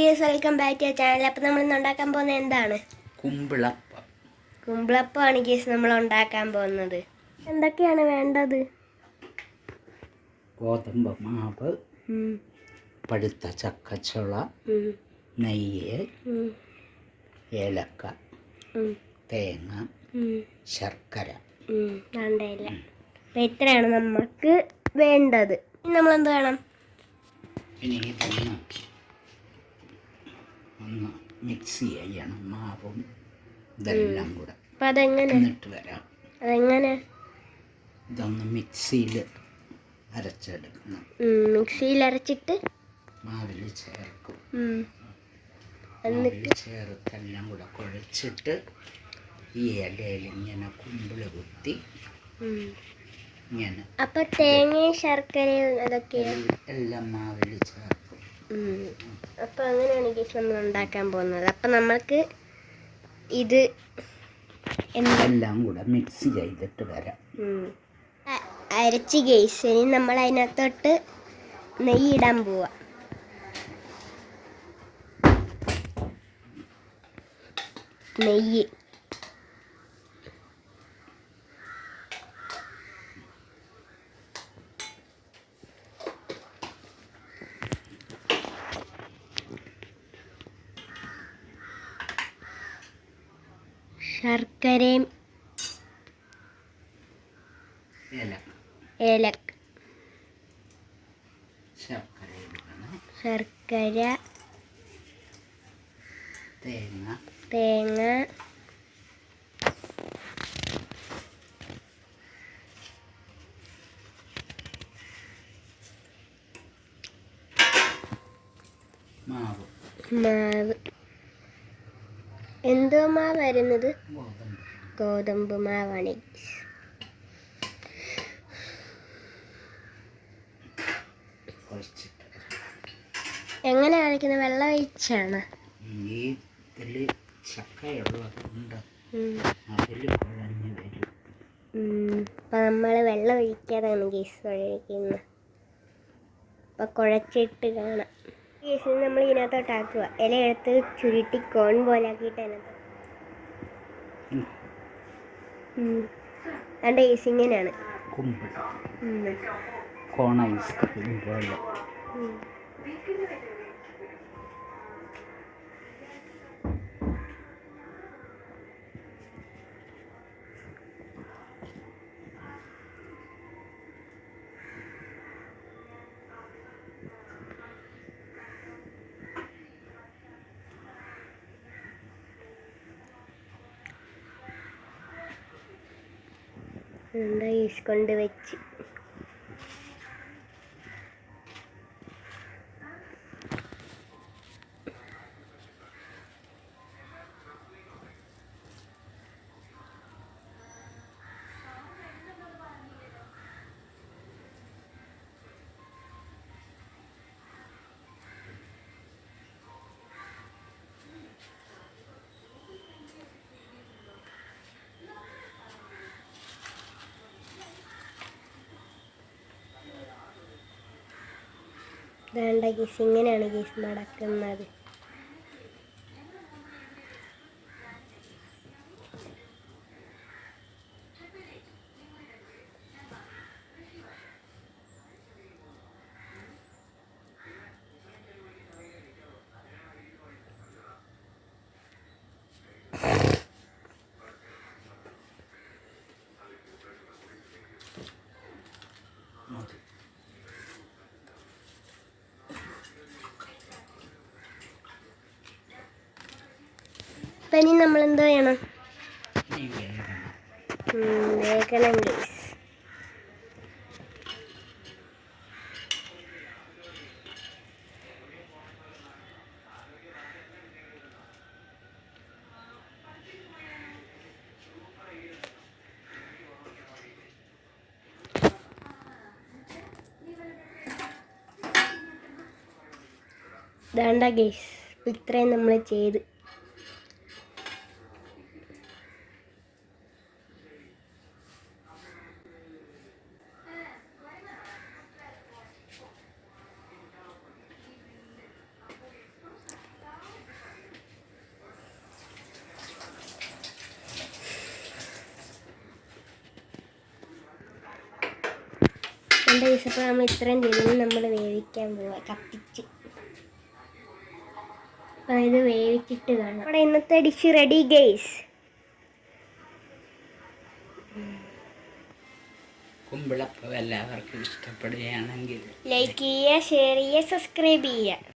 Welcome back to channel. അപ്പോൾ നമ്മൾ ഇന്ന് ഉണ്ടാക്കാൻ പോകുന്നത് എന്താണ്? കുമ്പിളപ്പം. കുമ്പിളപ്പമാണ് നമ്മൾ ഉണ്ടാക്കാൻ പോകുന്നത്. എന്തൊക്കെയാണ് വേണ്ടത്? ഗോതമ്പ് മാവ്, പഴുത്ത ചക്കച്ചുള, നെയ്യ്, ഏലക്ക, തേങ്ങ, ശർക്കര. വേണ്ടയില്ല. അപ്പോൾ ഇത്രയാണ് നമുക്ക് വേണ്ടത്. നമ്മളെന്ത് വേണം? ഇനി ഒന്ന് മിക്സ് ചെയ്യണം മാവും ഇതെല്ലാം കൂടെ. അപ്പം അതെങ്ങനെ? എന്നിട്ട് വരാം. അതെങ്ങനെ? ഇതൊന്ന് മിക്സിയിൽ അരച്ചെടുക്കണം. മിക്സിയിൽ അരച്ചിട്ട് മാവിൽ ചേർക്കും. എന്നിട്ട് ചേർത്തെല്ലാം കൂടെ കുഴച്ചിട്ട് ഈ ഇലയിൽ ഇങ്ങനെ കുമ്പിള് കുത്തി ഇങ്ങനെ. അപ്പം തേങ്ങയും ശർക്കരയും അതൊക്കെ എല്ലാം മാവിൽ ചേർക്കും. അപ്പം അങ്ങനെയാണ് നമ്മൾ ഉണ്ടാക്കാൻ പോകുന്നത്. അപ്പം നമുക്ക് ഇത് എല്ലാം കൂടെ മിക്സ് ചെയ്തിട്ട് വരാം. അരച്ച് ഗൈസ്. ഇനി നമ്മൾ അതിനകത്തോട്ട് നെയ്യ് ഇടാൻ പോവാം. നെയ്യ് ശർക്കരയും ഏലക്ക, ശർക്കര, തേങ്ങ, മാവ്. എന്തോ മാവ് വരുന്നത്? ഗോതമ്പ് മാവാണ്. എങ്ങനെ അരയ്ക്കുന്നത്? വെള്ളം ഒഴിച്ചാണ്. അപ്പം നമ്മൾ വെള്ളം ഒഴിക്കാതാണ് ഗീസ് ഒഴിക്കുന്നത്. അപ്പം കുഴച്ചിട്ട് കാണാം. ഗീസ് നമ്മൾ ഇതിനകത്തോട്ട് ആക്കുക. ഇല എടുത്ത് ചുരുട്ടി കോൺ പോലെ ആക്കിയിട്ട് അതിനകത്ത് രണ്ട് ഗീസ് ഇങ്ങനെയാണ്. കോൺ ഐസ്ക്രീം പോലെ. ഈസ് കൊണ്ട് വെച്ച് വേണ്ട ഗീസ്. ഇങ്ങനെയാണ് ഗീസ് നടക്കുന്നത്. അപ്പം ഇനി നമ്മളെന്ത് ചെയ്യണം? വേഗണം ഗൈസ്. വേണ്ട ഗൈസ്. ഇത്രയും നമ്മൾ ചെയ്ത് എൻ്റെ ദിവസം നമ്മൾ ഇത്രയും ചെയ്തതിന് നമ്മൾ വേവിക്കാൻ പോവാം കത്തിച്ച്. അപ്പം ഇത് വേവിച്ചിട്ട് കാണാം. നമ്മുടെ ഇന്നത്തെ ഡിഷ് റെഡി ഗൈസ്. കുമ്പിളപ്പം എല്ലാവർക്കും ഇഷ്ടപ്പെടുകയാണെങ്കിൽ ലൈക്ക് ചെയ്യുക, ഷെയർ ചെയ്യുക, സബ്സ്ക്രൈബ് ചെയ്യുക.